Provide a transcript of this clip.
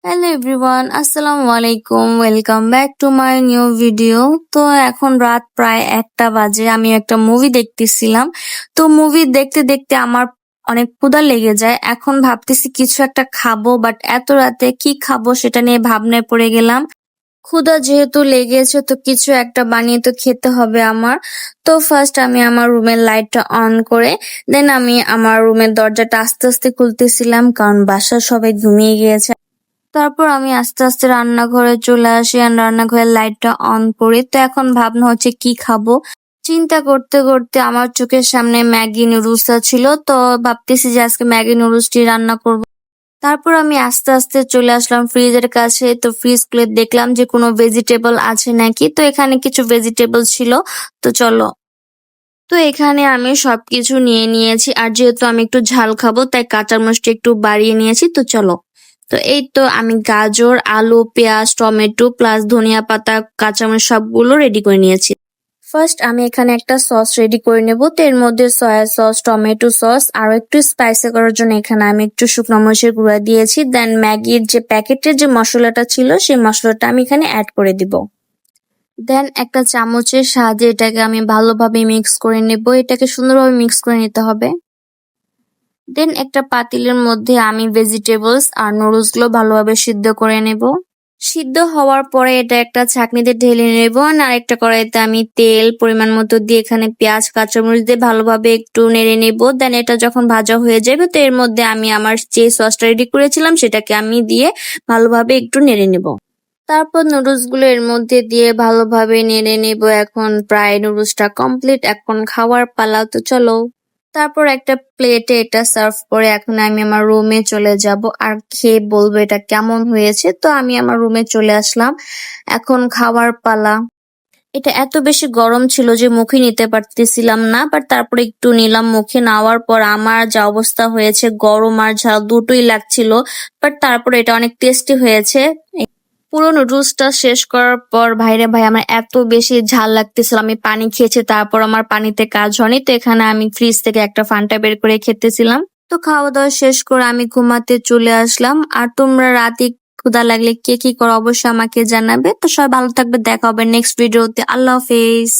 Hello everyone, আসসালামু আলাইকুম। Welcome back to my new video. তো এখন রাত প্রায় 1টা বাজে। আমি একটা মুভি দেখতেছিলাম। তো মুভি দেখতে দেখতে আমার অনেক ক্ষুধা লেগে যায়। এখন ভাবতেছি কিছু একটা খাবো, বাট এত রাতে কি খাবো সেটা নিয়ে ভাবনায় পড়ে গেলাম। ক্ষুধা যেহেতু লেগেছে তো কিছু একটা বানিয়ে তো খেতে হবে আমার। তো ফার্স্ট আমি আমার রুমের লাইটটা অন করে দেন আমি আমার রুমের দরজাটা আস্তে আস্তে খুলতেছিলাম, কারণ বাসার সবাই ঘুমিয়ে গিয়েছে। তারপর আমি আস্তে আস্তে রান্নাঘরে চলে আসি আর রান্নাঘরের লাইটটা অন করি। তো এখন ভাবনা হচ্ছে কি খাবো। চিন্তা করতে করতে আমার চোখের সামনে ম্যাগি নুডলসটা ছিল, তো ভাবতেছি যে আজকে ম্যাগি নুডলসটি রান্না করব। তারপর আমি আস্তে আস্তে চলে আসলাম ফ্রিজের কাছে। তো ফ্রিজ খুলে দেখলাম যে কোনো ভেজিটেবল আছে নাকি। তো এখানে কিছু ভেজিটেবল ছিল। তো চলো, তো এখানে আমি সবকিছু নিয়ে নিয়েছি, আর যেহেতু আমি একটু ঝাল খাবো তাই কাঁচামরিচটা একটু বাড়িয়ে নিয়েছি। তো চলো, তো এই তো আমি গাজর, আলু, পেঁয়াজ, টমেটো প্লাস ধনিয়া পাতা, কাঁচামরিচ সবগুলো রেডি করে নিয়েছি। ফার্স্ট আমি এখানে একটা সস রেডি করে নেব। তো এর মধ্যে সয়া সস, টমেটো সস আর একটু স্পাইসি করার জন্য এখানে আমি একটু শুকনো মরিচের গুঁড়া দিয়েছি। দেন ম্যাগির যে প্যাকেটের যে মশলাটা ছিল সেই মশলাটা আমি এখানে অ্যাড করে দিব। দেন একটা চামচের সাহায্যে এটাকে আমি ভালোভাবে মিক্স করে নেব। এটাকে সুন্দরভাবে মিক্স করে নিতে হবে। দেন একটা পাতিলের মধ্যে আমি ভেজিটেবলস আর নুডলস গুলো ভালোভাবে সিদ্ধ করে নেব। সিদ্ধ হওয়ার পরে এটা একটা ছাঁকনিতে ঢেলে নেব। আর আরেকটা কড়াইতে আমি তেল পরিমাণ মতো দিয়ে এখানে পেঁয়াজ কাঁচামরিচ দিয়ে ভালোভাবে একটু নেড়ে নেব। দেন এটা যখন ভাজা হয়ে যাবে তো এর মধ্যে আমি আমার যে সসটা রেডি করেছিলাম সেটাকে আমি দিয়ে ভালোভাবে একটু নেড়ে নেব। তারপর নুডলস গুলো এর মধ্যে দিয়ে ভালোভাবে নেড়ে নেব। এখন প্রায় নুডলসটা কমপ্লিট, এখন খাওয়ার পালা। তো চলো, তারপর একটা প্লেটে এটা সার্ভ করে এখন আমি আমার রুমে চলে যাব আর খেয়ে বলবো এটা কেমন হয়েছে। তো আমি আমার রুমে চলে আসলাম, এখন খাওয়ার পালা। এটা এত বেশি গরম ছিল যে মুখে নিতে পারতেছিলাম না, বাট তারপরে একটু নিলাম। মুখে নেওয়ার পর আমার যা অবস্থা হয়েছে, গরম আর ঝাল দুটোই লাগছিল, বাট তারপরে এটা অনেক টেস্টি হয়েছে। পুরো নুডলসটা শেষ করার পর ভাইরে ভাই আমার এত বেশি ঝাল লাগতেছিল, আমি পানি খেয়েছি, তারপর আমার পানিতে কাজ হয়নি। তো এখানে আমি ফ্রিজ থেকে একটা ফান্টা বের করে খেতেছিলাম। তো খাওয়া দাওয়া শেষ করে আমি ঘুমাতে চলে আসলাম। আর তোমরা রাতে ক্ষুধা লাগলে কে কি করো অবশ্যই আমাকে জানাবে। তো সবাই ভালো থাকবে, দেখা হবে নেক্সট ভিডিওতে। আল্লাহ হাফেজ।